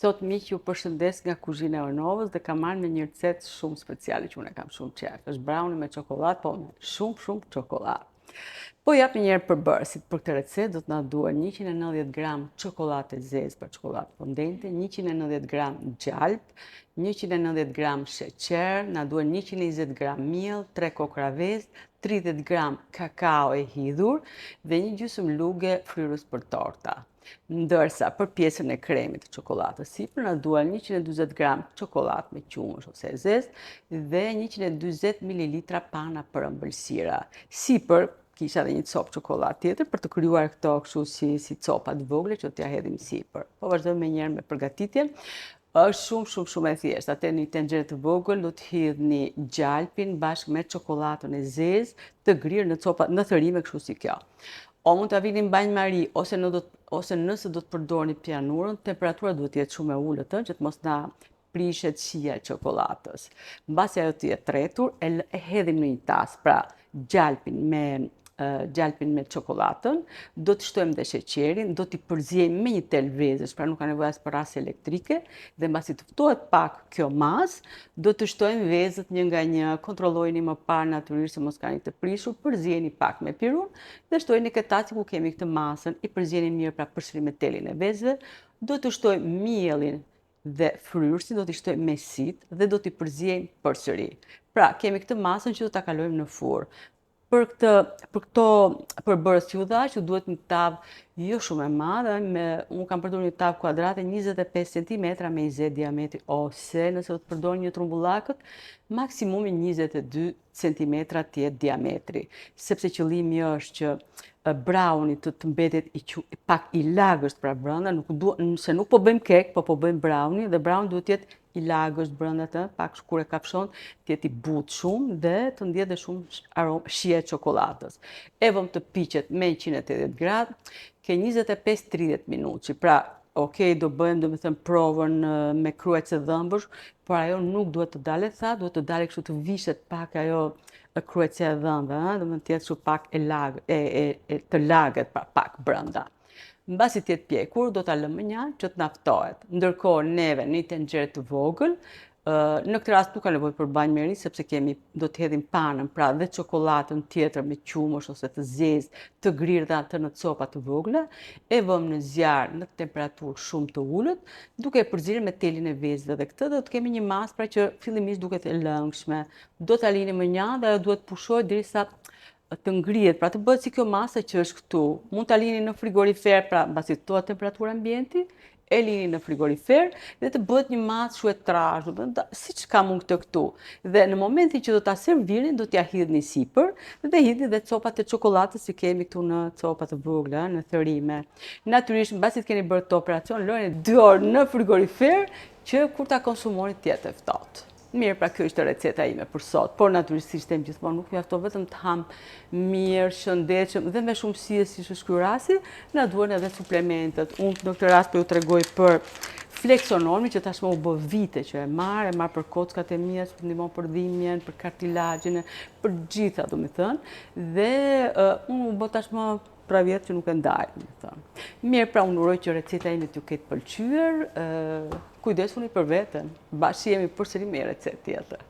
Sot miq ju përshëndes nga kuzhina e Ornovës dhe kam marrë me një recetë shumë speciale që unë kam shumë qejf. Është brownie me çokoladë, po me shumë çokoladë. Po jap një herë përbërësit për këtë recetë do të na duhen 190 gram çokoladë e zezë për çokoladë fondente, 190 gram gjalp, 190 gram sheqer, na duhen 120 gram miell, 3 kokra vezë, 30 gram kakao e hidhur dhe një gjysmë luge fryrës për torta. Ndërsa për pjesën e kremit të çokoladës sipër na duhen 140 gram çokoladë me qumësh ose e zezë dhe 140 ml pana për ëmbëlsira. Sipër kisha edhe një copë çokoladë tjetër për të krijuar këto kështu si copa të vogla që t'ja hedhim sipër. Po vazhdojmë menjëherë me përgatitjen. Është shumë e thjeshtë. Atë në një tenxhere të vogël do të hidhni gjalpin bashkë me çokoladën e zezë të grirë në copa në thërime kështu si kjo. O mund ta vini në banjmari ose nëse do të përdorni pianurën, temperatura duhet të jetë shumë e ulët që të mos na prishet shija e çokoladës. Mbasi ajo të jetë tretur, e hedhim në një tas, pra gjalpin me çokoladën, do të shtojmë dhe sheqerin, do t'i përziejmë me një tel vezësh, pra nuk ka nevojë as për ras elektrike, dhe mbasi të ftohet pak kjo masë, do të shtojmë vezët një nga një, kontrollojeni më parë natyrisht se mos kanë të prishur, përzieni pak me pirun dhe shtojeni këtë taci ku kemi këtë masën, i përzieni mirë pra përsëri me telin e vezëve, do të shtojmë mielin dhe fryrësin, do t'i shtojmë me sit dhe do t'i përziejmë përsëri. Pra, kemi këtë masën që do ta kalojmë në furrë. Për këto përbërës që u dha, që duhet një tavë jo shumë e madhe, unë kam përdorur një tavë kuadrate 25 cm me 20 diametri, ose nëse do të përdorni një trumbullakët, maksimumi 22 cm të jetë diametri, sepse qëllimi është që brownie të mbetet pak i lagësht pra brenda, se nuk po bëjmë kek, po bëjmë brownie dhe brownie duhet të jetë i lagësht brenda të, pak kur e kapshon, të jetë i butë shumë dhe të ndjetë dhe shumë aromë shije e çokoladës. E vëmë të piqet me 180 gradë, ke 25-30 minutë, pra okej, do bëjmë domethënë provën me kryet e dhëmbësh, por ajo nuk duhet të dalet thatë, duhet të dalet kështu të vishet pak ajo kryetësia e dhëmbëve, domethënë të jetë kështu pak të lagët pra pak brenda. Mbasi të jetë pjekur, do ta lëmë një që të naftohet. Ndërkohë neve në një tenxhere të vogël, në këtë rast nuk ka nevojë për banjmeri sepse do të hedhim panën, pra dhe çokoladën tjetër me qumësh ose të zezë, të grirë dhe atë në copa të vogla, e vëmë në zjarr në temperaturë shumë të ulët, duke e përzierë me telin e vezëve dhe këtë do të kemi një masë pra që fillimisht duket e lëngshme. Do ta lini më njanë dhe ajo duhet pushohet derisa të ngrihet, pra të bëhet si kjo masa që është këtu. Mund ta lini në frigorifer, pra mbasi të ftohet temperatura ambienti, e lini në frigorifer dhe të bëhet një masë shumë e trashë, siç kam unë këtë këtu. Dhe në momentin që do ta servirni, do t'ja hidhni sipër dhe hidhni dhe copat e çokoladës që kemi këtu në copa të vogla, në thërime. Natyrisht, mbasi të keni bërë këtë operacion, lojeni 2 orë në frigorifer që kur ta konsumoni të jetë e ftohtë. Mirë, pra kjo ishte receta ime për sot, por natyrisht si shtem gjithmonë nuk mjafton vetëm të ham mirë, shëndetshëm dhe me shumë shije si është ky rasti, na duhen edhe suplementet. Unë në këtë rast po ju tregoj për Flexonormin që tashmë u bë vite që e marr për kockat e mia, që ndihmon për dhimbjen, për kartilagjin, për gjitha domethënë, dhe unë u bë tashmë pra vjetë që nuk e ndaj, domethënë. Mirë, pra unë uroj që receta ime t'ju ketë pëlqyer, kujdesuni për veten. Bashkë jemi përsëri me recetë tjetër.